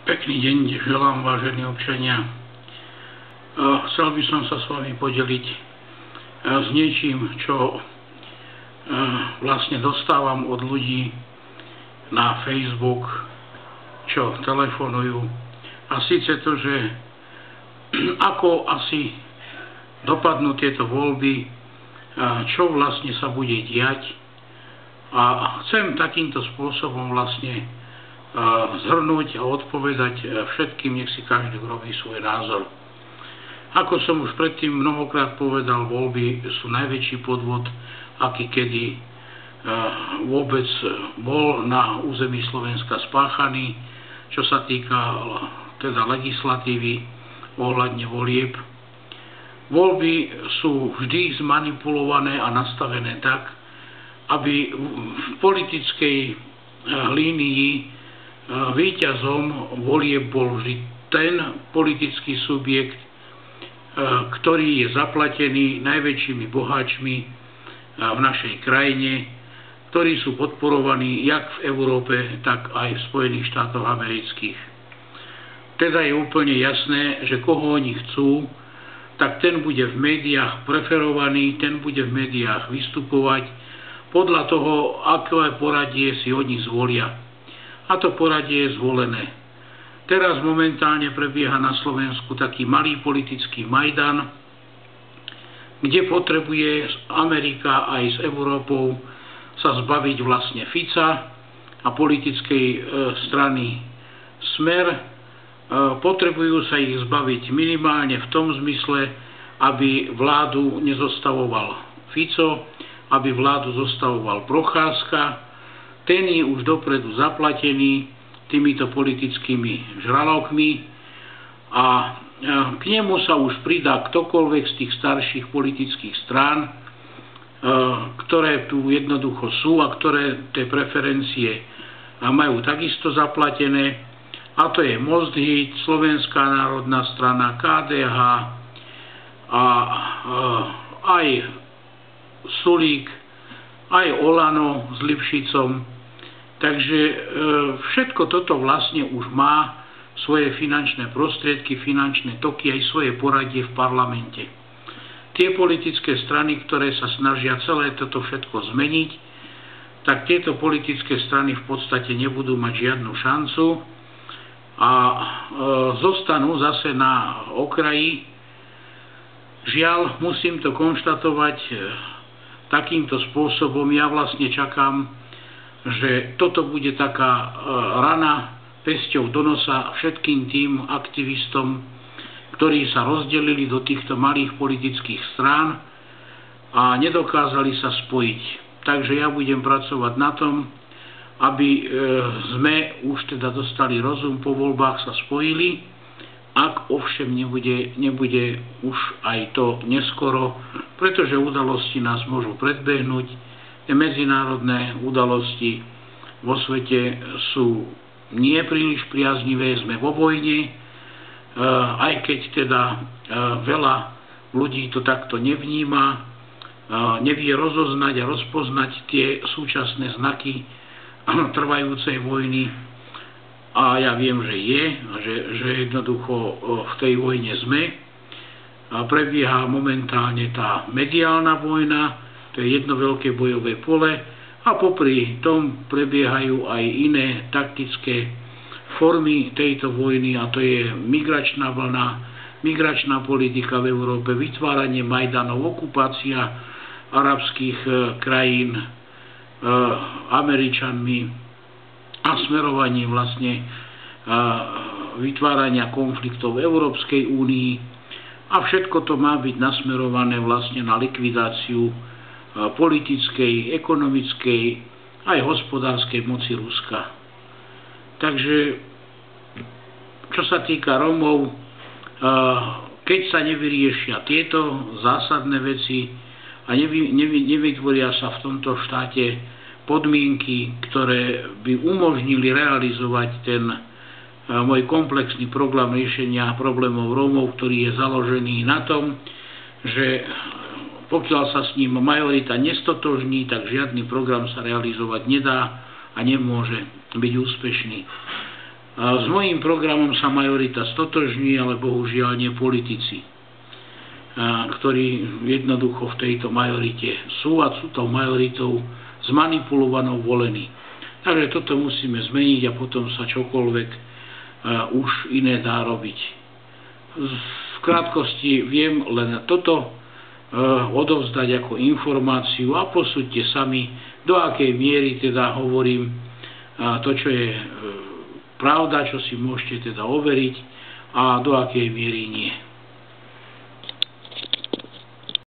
Pekný deň želám, vážení občania. Chcel by som sa s vami podeliť s niečím, čo vlastne dostávam od ľudí na Facebook, čo telefonujú. A síce to, že ako asi dopadnú tieto voľby, čo vlastne sa bude diať. A chcem takýmto spôsobom vlastne zhrnúť a odpovedať všetkým, nech si každý urobí svoj názor. Ako som už predtým mnohokrát povedal, voľby sú najväčší podvod, aký kedy vôbec bol na území Slovenska spáchaný, čo sa týka teda legislatívy ohľadne volieb. Voľby sú vždy zmanipulované a nastavené tak, aby v politickej línii víťazom volieb bol vždy ten politický subjekt, ktorý je zaplatený najväčšími boháčmi v našej krajine, ktorí sú podporovaní jak v Európe, tak aj v Spojených štátoch amerických. Teda je úplne jasné, že koho oni chcú, tak ten bude v médiách preferovaný, ten bude v médiách vystupovať podľa toho, aké poradie si oni zvolia. A to poradie je zvolené. Teraz momentálne prebieha na Slovensku taký malý politický majdan, kde potrebuje Amerika aj s Európou sa zbaviť vlastne Fica a politickej strany Smer. Potrebujú sa ich zbaviť minimálne v tom zmysle, aby vládu nezostavoval Fico, aby vládu zostavoval Procházka. Ten je už dopredu zaplatený týmito politickými žralokmi a k nemu sa už pridá ktokoľvek z tých starších politických strán, ktoré tu jednoducho sú a ktoré tie preferencie majú takisto zaplatené. A to je Most Híd, Slovenská národná strana, KDH a aj Sulík, aj Olano s Lipšicom. Takže všetko toto vlastne už má svoje finančné prostriedky, finančné toky, aj svoje poradie v parlamente. Tie politické strany, ktoré sa snažia celé toto všetko zmeniť, tak tieto politické strany v podstate nebudú mať žiadnu šancu a zostanú zase na okraji. Žiaľ, musím to konštatovať takýmto spôsobom. Ja vlastne čakám, že toto bude taká rana pesťou do nosa všetkým tým aktivistom, ktorí sa rozdelili do týchto malých politických strán a nedokázali sa spojiť. Takže ja budem pracovať na tom, aby sme už teda dostali rozum, po voľbách sa spojili, ak ovšem nebude už aj to neskoro, pretože udalosti nás môžu predbehnúť. Medzinárodné udalosti vo svete sú nie príliš priaznivé, sme vo vojne, aj keď teda veľa ľudí to takto nevníma, nevie rozoznať a rozpoznať tie súčasné znaky trvajúcej vojny. A ja viem, že je, že jednoducho v tej vojne sme. Prebieha momentálne tá mediálna vojna, to je jedno veľké bojové pole a popri tom prebiehajú aj iné taktické formy tejto vojny a to je migračná vlna, migračná politika v Európe, vytváranie majdanov, okupácia arabských krajín Američanmi a smerovanie vlastne vytvárania konfliktov v Európskej únii a všetko to má byť nasmerované vlastne na likvidáciu politickej, ekonomickej aj hospodárskej moci Ruska. Takže čo sa týka Rómov, keď sa nevyriešia tieto zásadné veci a nevytvoria sa v tomto štáte podmienky, ktoré by umožnili realizovať ten môj komplexný program riešenia problémov Rómov, ktorý je založený na tom, že pokiaľ sa s ním majorita nestotožní, tak žiadny program sa realizovať nedá a nemôže byť úspešný. S mojím programom sa majorita stotožní, ale bohužiaľ nie politici, ktorí jednoducho v tejto majorite sú a sú tou majoritou zmanipulovanou volení. Takže toto musíme zmeniť a potom sa čokoľvek už iné dá robiť. V krátkosti viem len toto odovzdať ako informáciu a posúďte sami, do akej miery teda hovorím to, čo je pravda, čo si môžete teda overiť a do akej miery nie.